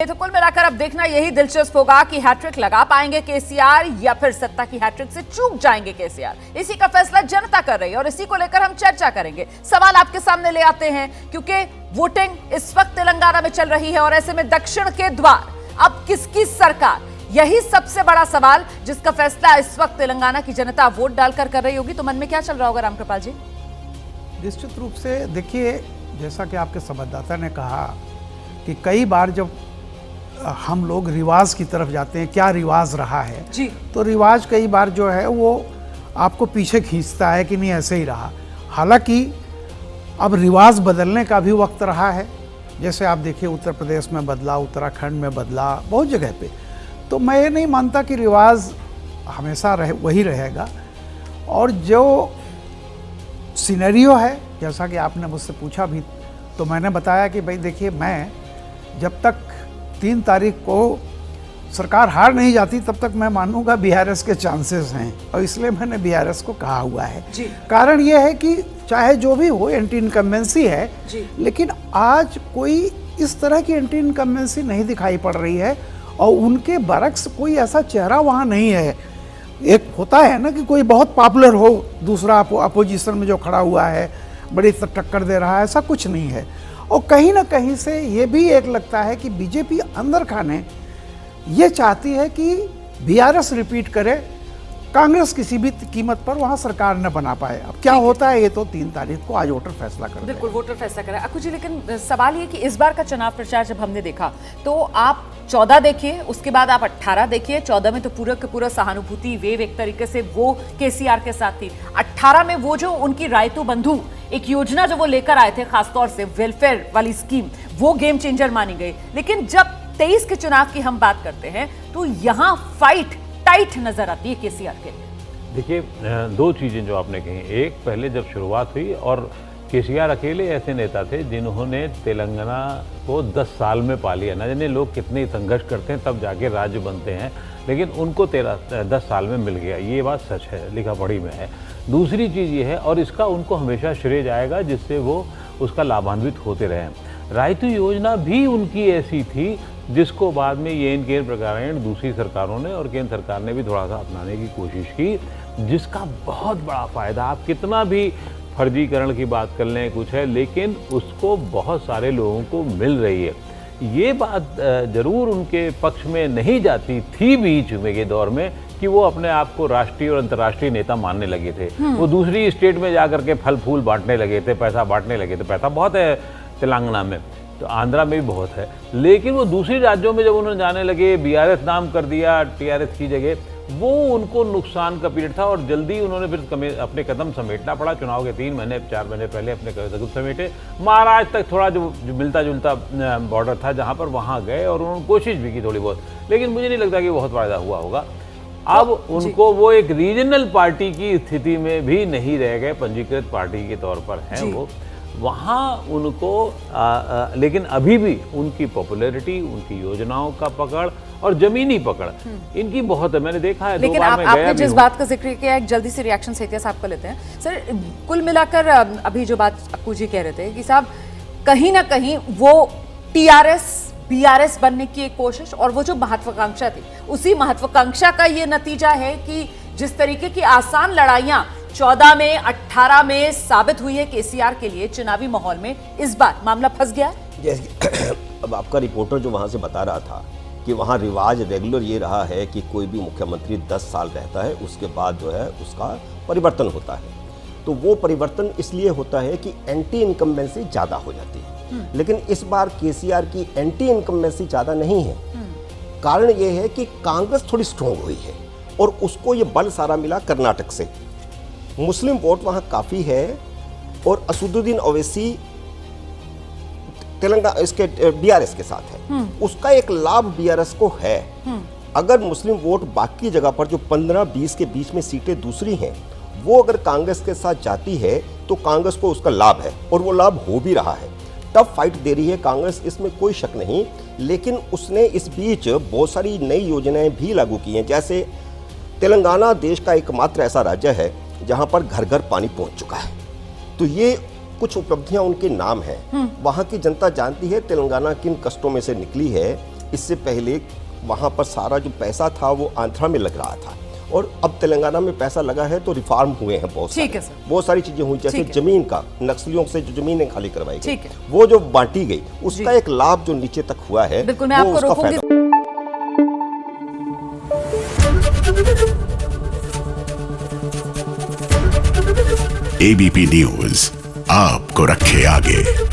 तो कुल मिलाकर अब देखना यही दिलचस्प होगा कि हैट्रिक लगा पाएंगे केसीआर या फिर सत्ता की हैट्रिक से चूक जाएंगे केसीआर। इसी का फैसला जनता कर रही है और इसी को लेकर हम चर्चा करेंगे। सवाल आपके सामने ले आते हैं क्योंकि वोटिंग इस वक्त तेलंगाना में चल रही है और ऐसे में दक्षिण के द्वार अब किसकी सरकार, यही सबसे बड़ा सवाल जिसका फैसला इस वक्त तेलंगाना की जनता वोट डालकर कर रही होगी। तो मन में क्या चल रहा होगा रामकृपाल जी? निश्चित रूप से देखिए, जैसा कि आपके संवाददाता ने कहा कि कई बार जब हम लोग रिवाज की तरफ जाते हैं, क्या रिवाज रहा है जी, तो रिवाज कई बार जो है वो आपको पीछे खींचता है कि नहीं ऐसे ही रहा। हालांकि अब रिवाज बदलने का भी वक्त रहा है। जैसे आप देखिए उत्तर प्रदेश में बदला, उत्तराखंड में बदला, बहुत जगह पे। तो मैं ये नहीं मानता कि रिवाज हमेशा वही रहेगा। और जो सिनेरियो है, जैसा कि आपने मुझसे पूछा भी, तो मैंने बताया कि भाई देखिए, मैं जब तक 3 तारीख को सरकार हार नहीं जाती तब तक मैं मानूंगा बीआरएस के चांसेस हैं, और इसलिए मैंने बीआरएस को कहा हुआ है जी। कारण यह है कि चाहे जो भी हो, एंटी इनकम्बेंसी है जी। लेकिन आज कोई इस तरह की एंटी इनकम्बेंसी नहीं दिखाई पड़ रही है और उनके बरक्स कोई ऐसा चेहरा वहाँ नहीं है। एक होता है ना कि कोई बहुत पॉपुलर हो, दूसरा अपोजिशन में जो खड़ा हुआ है बड़ी टक्कर दे रहा है, ऐसा कुछ नहीं है। और कहीं ना कहीं से ये भी एक लगता है कि बीजेपी अंदर खाने ये चाहती है कि बीआरएस रिपीट करे, कांग्रेस किसी भी कीमत पर वहां सरकार न बना पाए। अब क्या होता है ये तो 3 तारीख को आज वोटर फैसला कर देंगे। बिल्कुल, वोटर फैसला करें। अक्कू जी, लेकिन सवाल ये कि इस बार का चुनाव प्रचार जब हमने देखा तो आप 14 देखिए, उसके बाद आप 18 देखिए। 14 में तो पूरा का पूरा सहानुभूति वेव एक तरीके से वो केसीआर के साथ थी। 18 में वो जो उनकी रायतू बंधु एक योजना जो वो लेकर आए थे, खासतौर से वेलफेयर वाली स्कीम, वो गेम चेंजर मानी गई। लेकिन जब 23 के चुनाव की हम बात करते हैं तो यहां फाइट टाइट नजर आती है केसीआर के लिए। देखिए, 2 चीज़ें जो आपने कही। एक, पहले जब शुरुआत हुई और केसीआर अकेले ऐसे नेता थे जिन्होंने तेलंगाना को 10 साल में पा लिया। ना जाने लोग कितने संघर्ष करते हैं तब जाके राज्य बनते हैं, लेकिन उनको 10 साल में मिल गया। ये बात सच है, लिखा पढ़ी में है। दूसरी चीज़ ये है, और इसका उनको हमेशा श्रेय जाएगा जिससे वो उसका लाभान्वित होते रहे। रायतू योजना भी उनकी ऐसी थी जिसको बाद में ये केंद्र प्रकार दूसरी सरकारों ने और केंद्र सरकार ने भी थोड़ा सा अपनाने की कोशिश की, जिसका बहुत बड़ा फ़ायदा, आप कितना भी फर्जीकरण की बात कर लें कुछ है, लेकिन उसको बहुत सारे लोगों को मिल रही है। ये बात ज़रूर उनके पक्ष में नहीं जाती थी बीच में के दौर में कि वो अपने आप को राष्ट्रीय और अंतर्राष्ट्रीय नेता मानने लगे थे। वो दूसरी स्टेट में जाकर के फल फूल बांटने लगे थे, पैसा बांटने लगे थे। पैसा बहुत है तेलंगाना में, तो आंध्रा में भी बहुत है, लेकिन वो दूसरी राज्यों में जब उन्होंने जाने लगे, बीआरएस नाम कर दिया टीआरएस की जगह, वो उनको नुकसान का पीरियड था और जल्दी उन्होंने फिर अपने कदम समेटना पड़ा। चुनाव के 3 महीने 4 महीने पहले अपने कदम समेटे। महाराष्ट्र तक थोड़ा जो मिलता जुलता बॉर्डर था जहाँ पर, वहाँ गए और उन्होंने कोशिश भी की थोड़ी बहुत, लेकिन मुझे नहीं लगता कि बहुत फ़ायदा हुआ होगा। अब उनको वो एक रीजनल पार्टी की स्थिति में भी नहीं रह गए, पंजीकृत पार्टी के तौर पर हैं वो वहाँ उनको लेकिन अभी भी उनकी पॉपुलैरिटी, उनकी योजनाओं का पकड़ और जमीनी पकड़ इनकी बहुत है। मैंने देखा है। लेकिन आपने जिस बात का जिक्र किया, एक जल्दी से रिएक्शन सेठिया साहब को लेते हैं। सर, कुल मिलाकर अभी जो बात अक्कू जी कह रहे थे कि साहब कहीं ना कहीं वो टीआरएस बीआरएस बनने की एक कोशिश और वो जो महत्वाकांक्षा थी, उसी महत्वाकांक्षा का ये नतीजा है कि जिस तरीके की आसान लड़ाइयां 14 में 18 में साबित हुई है केसीआर के लिए चुनावी माहौल में, इस बार मामला फंस गया है। जैसे अब आपका रिपोर्टर जो वहाँ से बता रहा था कि वहाँ रिवाज रेगुलर ये रहा है कि कोई भी मुख्यमंत्री 10 साल रहता है, उसके बाद जो है उसका परिवर्तन होता है। तो वो परिवर्तन इसलिए होता है कि एंटी इनकम्बेंसी ज़्यादा हो जाती है, लेकिन इस बार केसीआर की एंटी इनकम्बेंसी ज़्यादा नहीं है। कारण ये है कि कांग्रेस थोड़ी स्ट्रॉन्ग हुई है और उसको ये बल सारा मिला कर्नाटक से। मुस्लिम वोट वहाँ काफ़ी है और असदुद्दीन ओवैसी तेलंगाना इसके बीआरएस के साथ है, उसका एक लाभ बीआरएस को है। अगर मुस्लिम वोट बाकी जगह पर जो 15-20 के बीच में सीटें दूसरी हैं, वो अगर कांग्रेस के साथ जाती है तो कांग्रेस को उसका लाभ है और वो लाभ हो भी रहा है। टफ फाइट दे रही है कांग्रेस, इसमें कोई शक नहीं, लेकिन उसने इस बीच बहुत सारी नई योजनाएं भी लागू की हैं। जैसे तेलंगाना देश का एकमात्र ऐसा राज्य है जहां पर घर घर पानी पहुंच चुका है, तो ये कुछ उपलब्धियां उनके नाम हैं। वहां की जनता जानती है तेलंगाना किन कष्टों में से निकली है, इससे पहले वहाँ पर सारा जो पैसा था वो आंध्रा में लग रहा था, और अब तेलंगाना में पैसा लगा है तो रिफॉर्म हुए हैं बहुत ठीक है सारे, सर। बहुत सारी चीजें हुई, जैसे ठीक है। जमीन का, नक्सलियों से जो जमीनें खाली करवाई गई, ठीक है। वो जो बांटी गई उसका एक लाभ जो नीचे तक हुआ है, बिल्कुल, मैं वो आपको उसका रोकूंगी। फायदा। एबीपी न्यूज आपको रखे आगे।